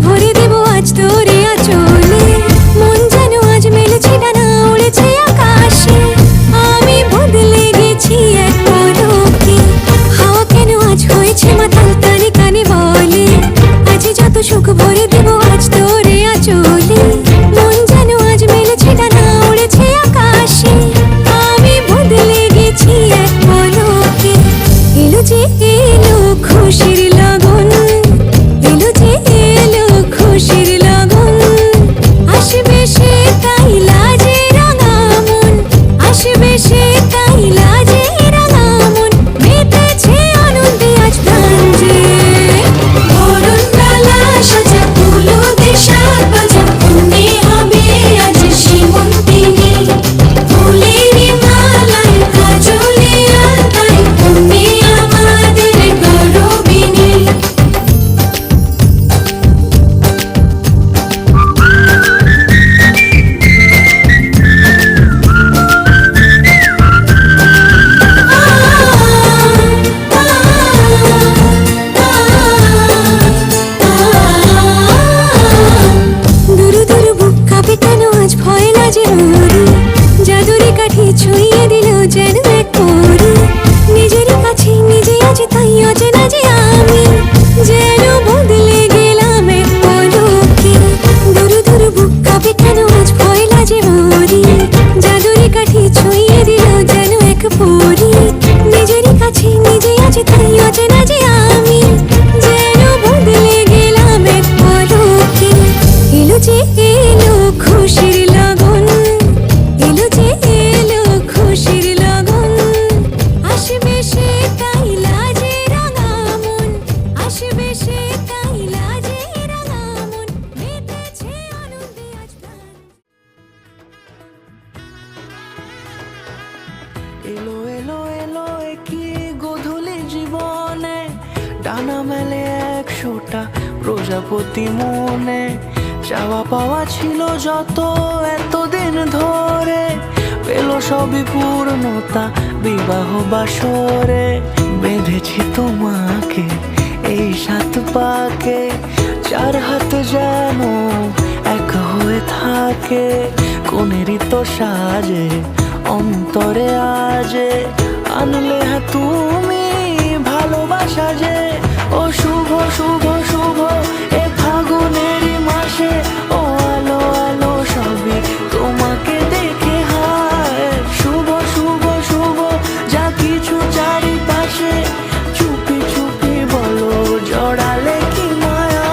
ভরে দেব আজ তোরে আঁচলে। মন যেন আজ মেলেছে ডানা, উড়েছে আকাশে। আমি বদলে গেছি এক পলকে, হাওয়া কেন আজ হয়েছে মাতাল, কানে কানে বলে আজ যত সুখ ভরে দেব আজ তোরে আঁচলে। মন যেন আজ মেলেছে ডানা, উড়েছে আকাশে। আমি বদলে গেছি এক পলকে। এলো যে এলো খুশির লগন, এলো যে এলো খুশির লগন। আসবে সে তাই লাজে রাঙা মন, আসবে সে তাই লাজে রাঙা মন। মেতেছে আনন্দে আজ প্রাণ যে। বরণ ডালা সাজা, ফুলো দিয়ে সাত বাজা, মনে হবে আজ সীমন্তিনী। ফুলেরই মালায় কাজলে আলতায়, তুমি আমাদের গৌরবিনী। দুরু দুরু বুক কাঁপে কেন আজ ভয় লাজে ওরে। জাদুরি কাঠি ছুঁয়ে দিল যেন এক পরি। নিজেরই কাছে নিজে আজ তাই অচেনা যে আমি, যেন বদলে গেলাম এক পলকে। দুরু দুরু বুক কাঁপে কেন আজ ভয় লাজে ওরে। জাদুরি কাঠি ছুঁয়ে দিল যেন এক পরি। নিজেরই কাছে নিজে আজ তাই অচেনা যে আমি, যেন বদলে গেলাম এক পলকে। এলো যে এলো খুশির লগন, এলো যে এলো খুশির লগন। আসবে সে তাই লাজে রাঙা মন, আসবে সে তাই লাজে রাঙা মন। মেতেছে আনন্দে আজ প্রাণ। এলো এলো এলো কি গোধূলি জীবনে, ডানা মেলে 100টা প্রজাপতি মনে। চাওয়া পাওয়া ছিল যত এতদিন ধরে, পেল সবই পূর্ণতা বিবাহ বাসরে। বেঁধেছি তোমাকে এই 7 পাকে, 4 হাত যেন এক হয়ে থাকে। কোনেরই তো সাজে অন্তরে আজে, আনলে হ্যাঁ তুমি ভালোবাসা যে। ও শুভ শুভ শুভ এ ফাগুনেরই মাসে, ও আলো আলো সবই তোমাকে দেখে হায়। শুভ শুভ শুভ যা কিছু চারিপাশে, চুপি চুপি বলো জড়ালে কি মায়া।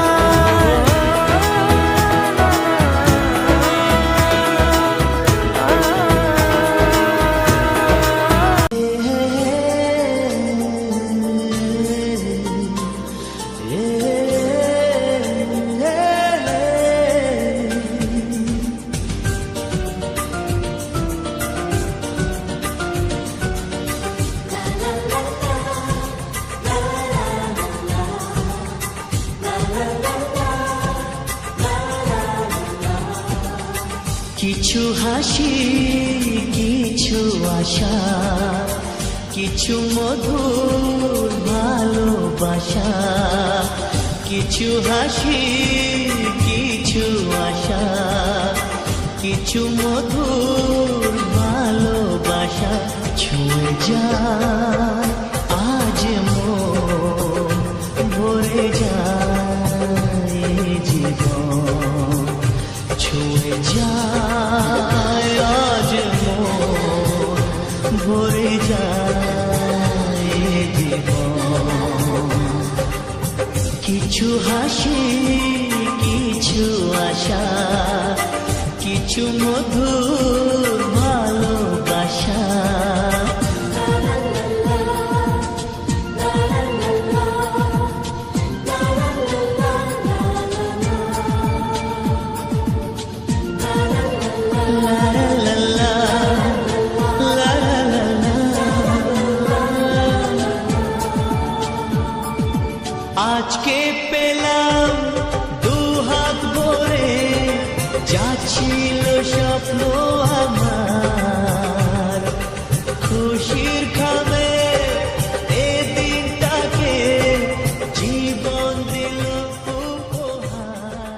কিছু হাসি, কিছু আশা, কিছু মধুর ভালোবাসা। কিছু হাসি, কিছু আশা, কিছু মধুর ভালোবাসা। ছুঁয়ে যায় আজ মন, ভরে যায় জীবন। ছুঁয়ে যায় আজ মন, ভরে যায় জীবন। কিছু হাসি, কিছু আশা, কিছু মধুর ভালোবাসা। আজকে পেলাম 2 হাত ভরে, যা ছিল স্বপ্ন আমার। খুশির খামে এ দিনটাকে জীবন দিল উপহার।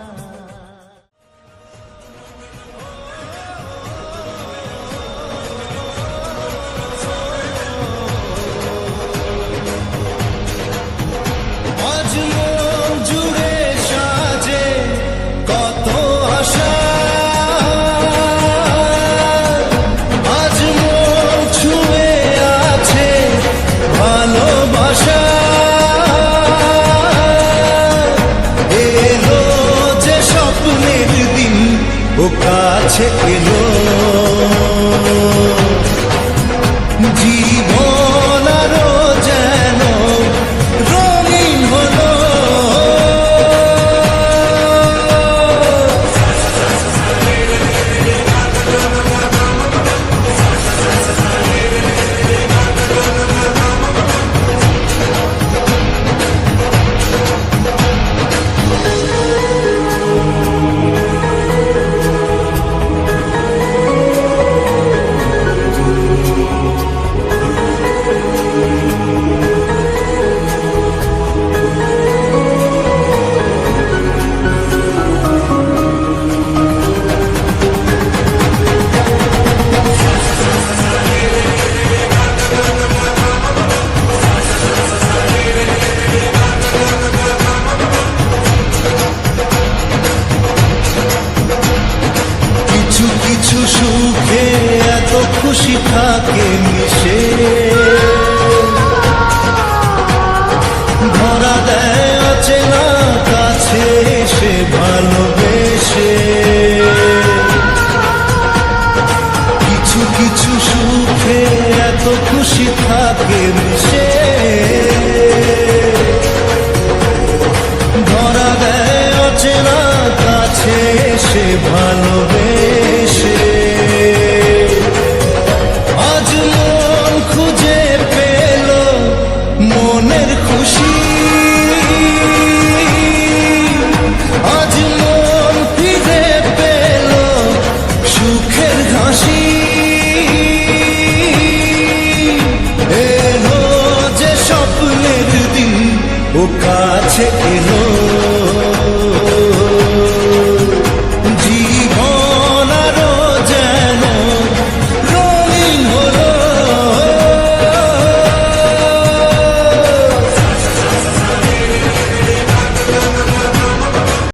কাছে এলো জীবন আরো যেন রঙিন হলো কিছু কিছু সুখে এত খুশি থাকে মিশে ধরা দেয় অচেনা কাছে এসে ভালোবেসে কিছু কিছু সুখে এত খুশি থাকে মিশে ধরা দেয় অচেনা কাছে এসে ভালোবেসে আজ মন খুঁজে পেল মনের খুশি আজ মন ফিরে পেল সুখের হাসি এলো যে স্বপ্নের দিন ও কাছে এলো